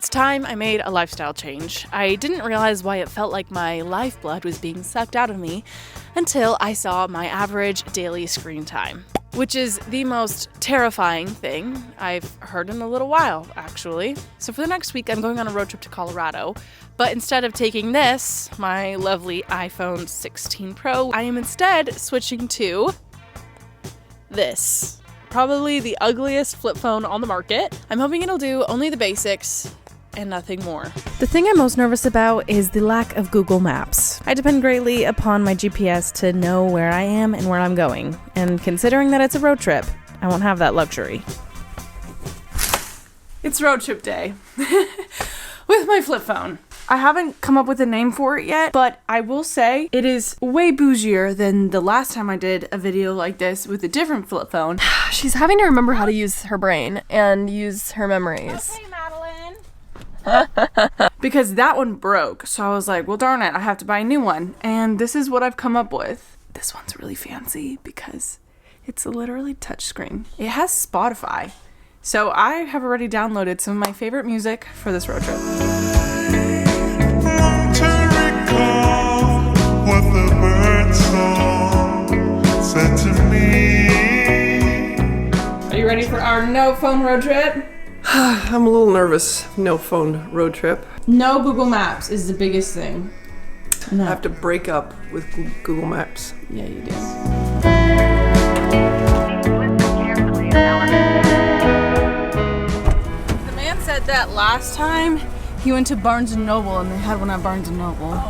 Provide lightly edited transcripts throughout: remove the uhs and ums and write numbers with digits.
It's time I made a lifestyle change. I didn't realize why it felt like my lifeblood was being sucked out of me until I saw my average daily screen time, which is the most terrifying thing I've heard in a little while, actually. So for the next week, I'm going on a road trip to Colorado, but instead of taking this, my lovely iPhone 16 Pro, I am instead switching to this. Probably the ugliest flip phone on the market. I'm hoping it'll do only the basics and nothing more. The thing I'm most nervous about is the lack of Google Maps. I depend greatly upon my GPS to know where I am and where I'm going, and considering that it's a road trip, I won't have that luxury. It's road trip day with my flip phone. I haven't come up with a name for it yet, but I will say it is way bougier than the last time I did a video like this with a different flip phone. She's having to remember how to use her brain and use her memories. Okay, Madeline. Because that one broke, so I was like, well, darn it, I have to buy a new one. And this is what I've come up with. This one's really fancy because it's literally touchscreen. It has Spotify. So I have already downloaded some of my favorite music for this road trip. What the bird song said to me. Are you ready for our no phone road trip? I'm a little nervous. No phone road trip. No Google Maps is the biggest thing. No. I have to break up with Google Maps. Yeah, you do. The man said that last time he went to Barnes & Noble and they had one at Barnes & Noble.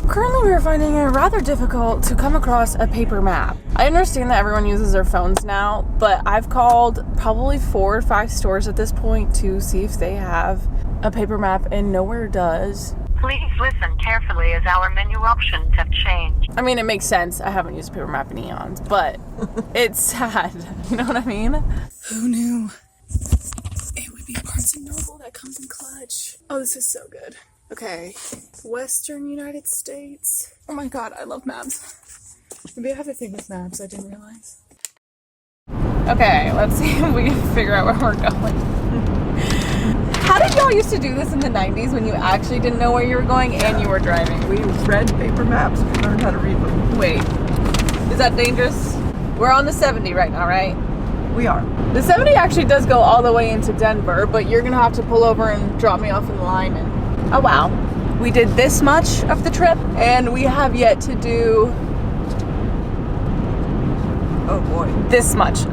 Currently, we are finding it rather difficult to come across a paper map. I understand that everyone uses their phones now, but I've called probably 4 or 5 stores at this point to see if they have a paper map, and nowhere does. Please listen carefully as our menu options have changed. I mean, it makes sense. I haven't used a paper map in eons, but it's sad. You know what I mean? Who knew it would be Barnes & Noble that comes in clutch? Oh, this is so good. Okay, Western United States. Oh my god, I love maps. Maybe I have a thing with maps I didn't realize. Okay, let's see if we can figure out where we're going. How did y'all used to do this in the 90s when you actually didn't know where you were going and you were driving? We read paper maps. We learned how to read them. Wait, is that dangerous? We're on the 70 right now, right? We are. The 70 actually does go all the way into Denver, but you're gonna have to pull over and drop me off in the line and... Oh wow. We did this much of the trip, and we have yet to do... Oh boy. This much.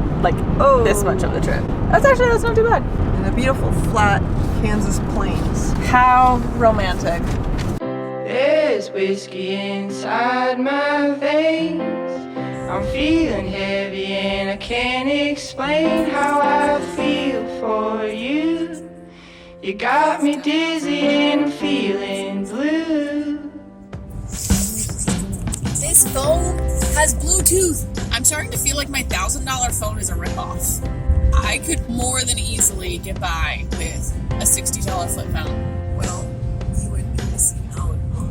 This much of the trip. That's not too bad. And the beautiful flat Kansas plains. How romantic. There's whiskey inside my veins. I'm feeling heavy and I can't explain how I feel for you. You got me dizzy and I'm feeling blue. This phone has Bluetooth. I'm starting to feel like my $1,000 phone is a ripoff. I could more than easily get by with a $60 flip phone. Well, you would be missing out on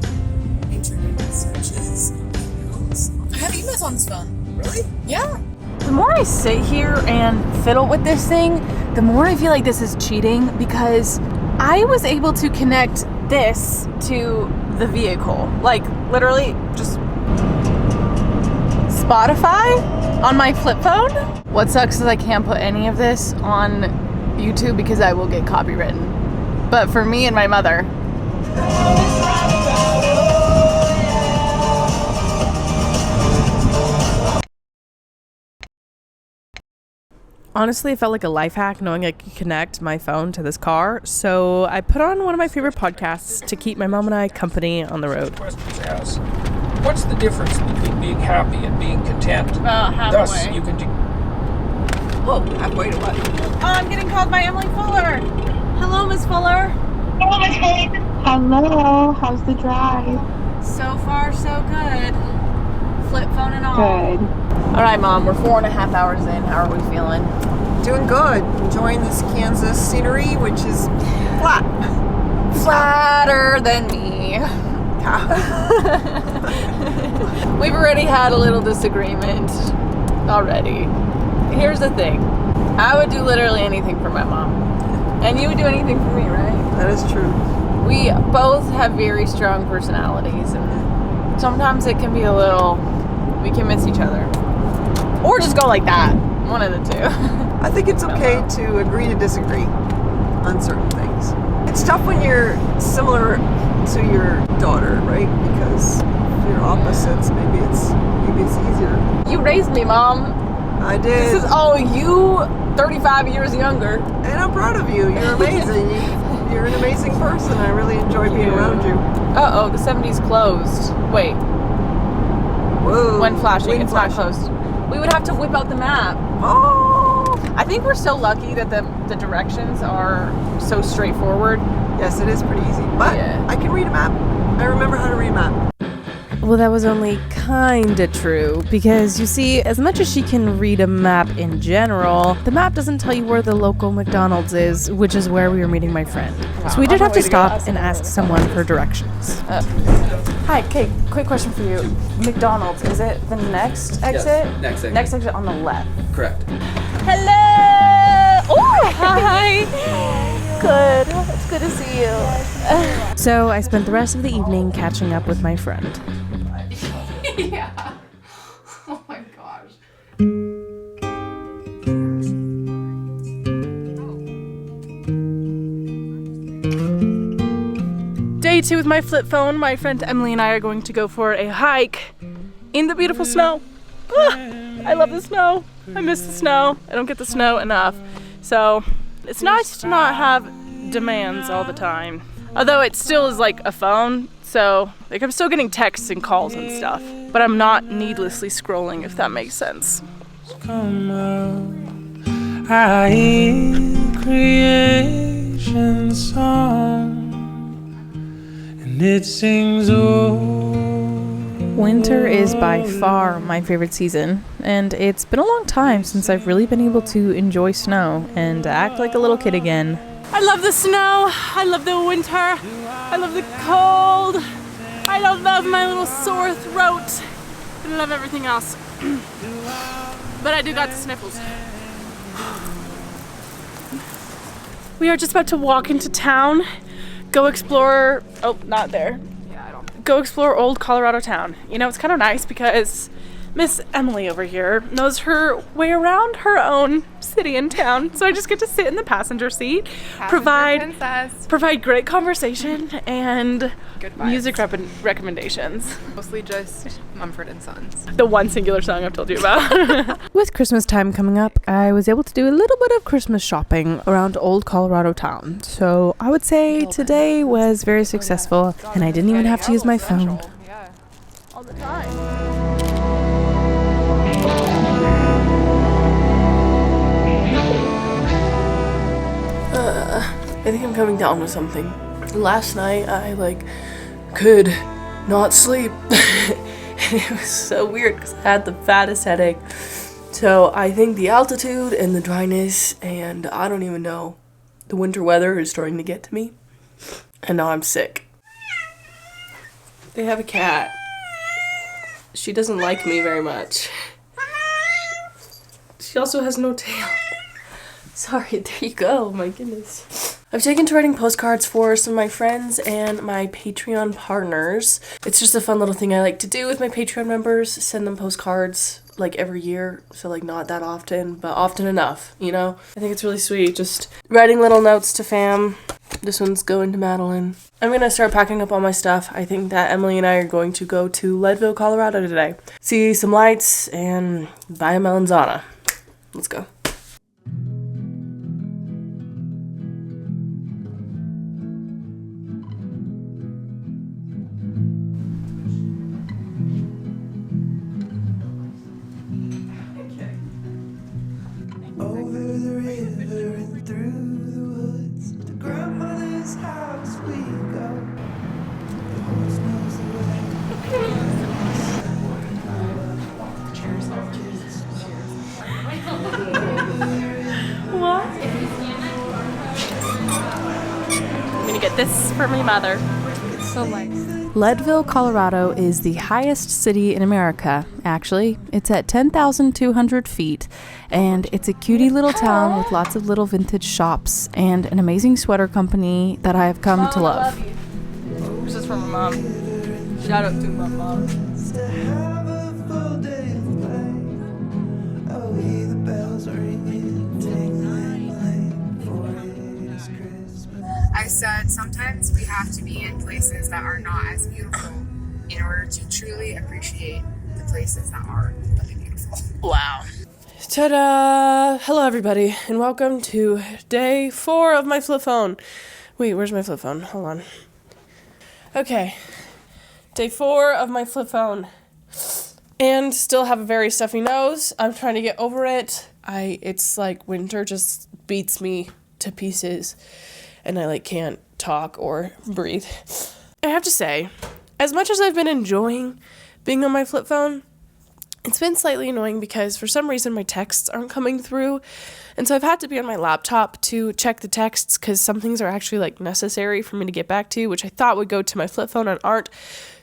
internet searches, emails. I have emails on this phone. Really? Yeah. The more I sit here and fiddle with this thing, the more I feel like this is cheating, because I was able to connect this to the vehicle. Like, literally just Spotify on my flip phone. What sucks is I can't put any of this on YouTube because I will get copywritten. But for me and my mother... Honestly, it felt like a life hack knowing I could connect my phone to this car, so I put on one of my favorite podcasts to keep my mom and I company on the road. Questions asked. What's the difference between being happy and being content? About halfway. Thus, you can Whoa, halfway to what? Oh, I'm getting called by Emily Fuller. Hello, Miss Fuller. Hello, how's the drive? So far, so good. Flip phone and all. Good. All right, Mom, we're 4.5 hours in. How are we feeling? Doing good. Enjoying this Kansas scenery, which is flat. Flatter than me. We've already had a little disagreement already. Here's the thing. I would do literally anything for my mom. And you would do anything for me, right? That is true. We both have very strong personalities, and sometimes it can be a little, we can miss each other. Or just go like that. One of the two. I think it's okay to agree to disagree on certain things. It's tough when you're similar to your daughter, right? Because if you're opposites, maybe it's easier. You raised me, Mom. I did. This is you 35 years younger. And I'm proud of you. You're amazing. You're an amazing person. I really enjoy being around you. Uh-oh, the 70's closed. Wait. Whoa. When flashing, it's not closed. We would have to whip out the map. Oh! I think we're so lucky that the directions are so straightforward. Yes, it is pretty easy. But I can read a map. I remember how to read a map. Well, that was only kinda true, because you see, as much as she can read a map in general, the map doesn't tell you where the local McDonald's is, which is where we were meeting my friend. So we did have to stop and ask someone for directions. Hi, Kate, quick question for you. McDonald's, is it the next exit? Yes, next exit. Next exit on the left. Correct. Hello! Oh, hi! Good. It's good to see you. So I spent the rest of the evening catching up with my friend. Yeah. Oh my gosh. Day 2 with my flip phone. My friend Emily and I are going to go for a hike in the beautiful snow. I love the snow. I miss the snow. I don't get the snow enough. So it's nice to not have demands all the time. Although it still is like a phone, so like I'm still getting texts and calls and stuff. But I'm not needlessly scrolling, if that makes sense. Come out, I hear creation song, and it sings Winter is by far my favorite season, and it's been a long time since I've really been able to enjoy snow and act like a little kid again. I love the snow, I love the winter, I love the cold, I love my little sore throat, and I love everything else. But I do got the sniffles. We are just about to walk into town, go explore, oh, not there. Go explore old Colorado town. You know, it's kind of nice because Miss Emily over here knows her way around her own city and town. So I just get to sit in the passenger seat, provide great conversation and music recommendations. Mostly just Mumford & Sons. The one singular song I've told you about. With Christmas time coming up, I was able to do a little bit of Christmas shopping around old Colorado town. So I would say today was very successful and I didn't even have to use my phone. Yeah, all the time. I think I'm coming down with something. Last night I could not sleep. It was so weird because I had the fattest headache. So I think the altitude and the dryness and I don't even know, the winter weather is starting to get to me. And now I'm sick. They have a cat. She doesn't like me very much. She also has no tail. Sorry, there you go, my goodness. I've taken to writing postcards for some of my friends and my Patreon partners. It's just a fun little thing I like to do with my Patreon members, send them postcards like every year, so like not that often, but often enough, you know? I think it's really sweet, just writing little notes to fam. This one's going to Madeline. I'm gonna start packing up all my stuff. I think that Emily and I are going to go to Leadville, Colorado today. See some lights and buy a melanzana. Let's go. over the river and through the woods. To grandmother's house we go. The horse knows the way. Cheers. What? I'm gonna get this for my mother. It's so nice. Leadville, Colorado is the highest city in America, actually. It's at 10,200 feet, and it's a cutie little town with lots of little vintage shops and an amazing sweater company that I have come to love. This is from my mom. Shout out to my mom. I said sometimes we have to be in places that are not as beautiful in order to truly appreciate the places that are really beautiful. Wow. Ta-da! Hello, everybody, and welcome to day 4 of my flip phone. Wait, where's my flip phone? Hold on. Okay. Day 4 of my flip phone. And still have a very stuffy nose. I'm trying to get over it. It's like winter just beats me to pieces. And I can't talk or breathe. I have to say, as much as I've been enjoying being on my flip phone, it's been slightly annoying because for some reason my texts aren't coming through. And so I've had to be on my laptop to check the texts because some things are actually necessary for me to get back to, which I thought would go to my flip phone and aren't.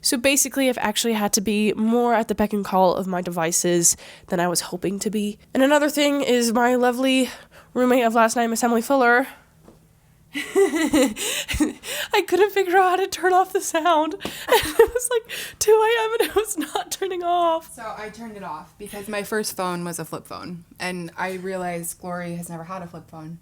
So basically I've actually had to be more at the beck and call of my devices than I was hoping to be. And another thing is my lovely roommate of last night, Miss Emily Fuller, I couldn't figure out how to turn off the sound. And it was 2 a.m. and it was not turning off. So I turned it off because my first phone was a flip phone. And I realized Glory has never had a flip phone.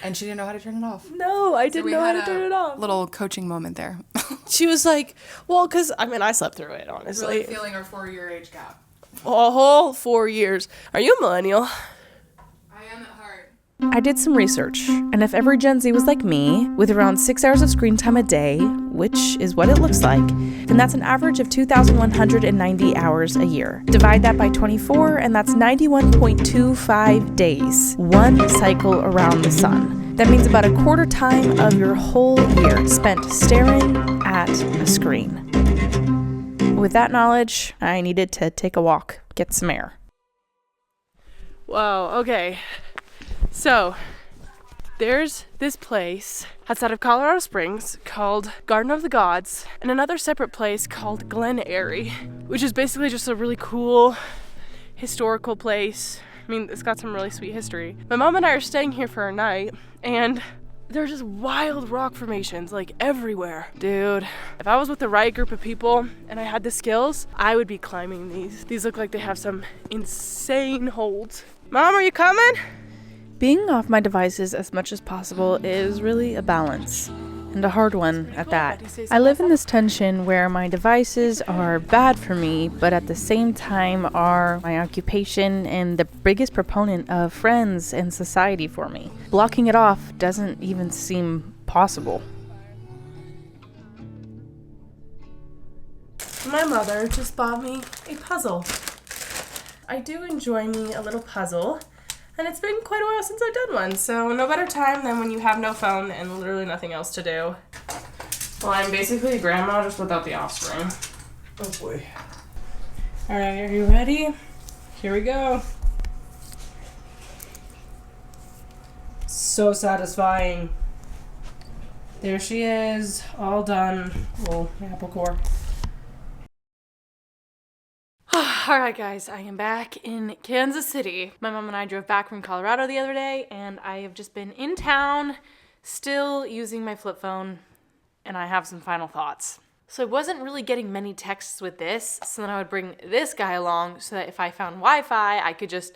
And she didn't know how to turn it off. No, I didn't know how to turn it off. Little coaching moment there. She was like, well, because, I slept through it, honestly. Really feeling our 4-year age gap. A whole 4 years. Are you a millennial? I did some research, and if every Gen Z was like me, with around 6 hours of screen time a day, which is what it looks like, then that's an average of 2,190 hours a year. Divide that by 24, and that's 91.25 days, one cycle around the sun. That means about a quarter time of your whole year spent staring at a screen. With that knowledge, I needed to take a walk, get some air. Whoa, okay. So, there's this place outside of Colorado Springs called Garden of the Gods, and another separate place called Glen Airy, which is basically just a really cool historical place. It's got some really sweet history. My mom and I are staying here for a night, and there's just wild rock formations everywhere. Dude, if I was with the right group of people and I had the skills, I would be climbing these. These look like they have some insane holds. Mom, are you coming? Being off my devices as much as possible is really a balance, and a hard one at that. I live in this tension where my devices are bad for me, but at the same time are my occupation and the biggest proponent of friends and society for me. Blocking it off doesn't even seem possible. My mother just bought me a puzzle. I do enjoy me a little puzzle. And it's been quite a while since I've done one, so no better time than when you have no phone and literally nothing else to do. Well, I'm basically grandma just without the offspring. Oh boy. Alright, are you ready? Here we go. So satisfying. There she is, all done. Little apple core. Alright guys, I am back in Kansas City. My mom and I drove back from Colorado the other day, and I have just been in town, still using my flip phone, and I have some final thoughts. So I wasn't really getting many texts with this, so then I would bring this guy along so that if I found Wi-Fi, I could just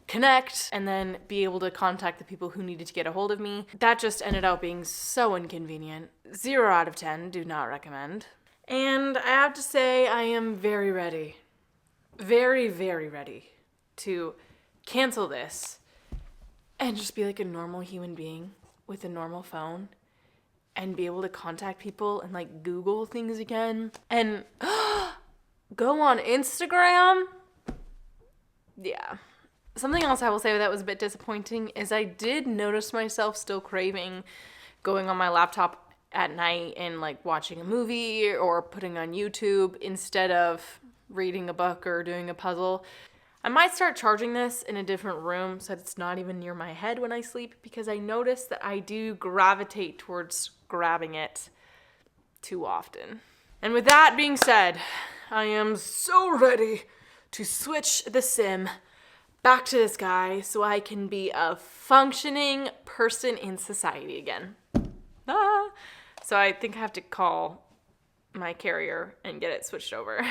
connect and then be able to contact the people who needed to get a hold of me. That just ended up being so inconvenient. 0 out of 10, do not recommend. And I have to say, I am very ready. Very, very ready to cancel this and just be like a normal human being with a normal phone and be able to contact people and Google things again and go on Instagram. Yeah. Something else I will say that was a bit disappointing is I did notice myself still craving going on my laptop at night and watching a movie or putting on YouTube instead of reading a book or doing a puzzle. I might start charging this in a different room so that it's not even near my head when I sleep, because I notice that I do gravitate towards grabbing it too often. And with that being said, I am so ready to switch the sim back to this guy so I can be a functioning person in society again. So I think I have to call my carrier and get it switched over.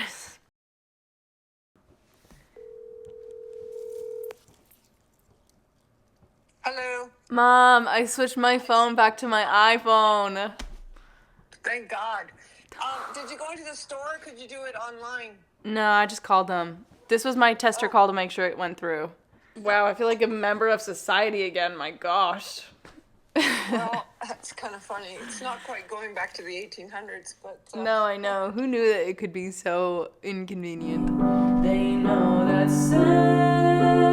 Hello. Mom, I switched my phone back to my iPhone. Thank God. Did you go into the store? Could you do it online? No, I just called them. This was my tester call to make sure it went through. Wow, I feel like a member of society again. My gosh. Well, that's kind of funny. It's not quite going back to the 1800s, but... No, I know. Who knew that it could be so inconvenient? They know that Santa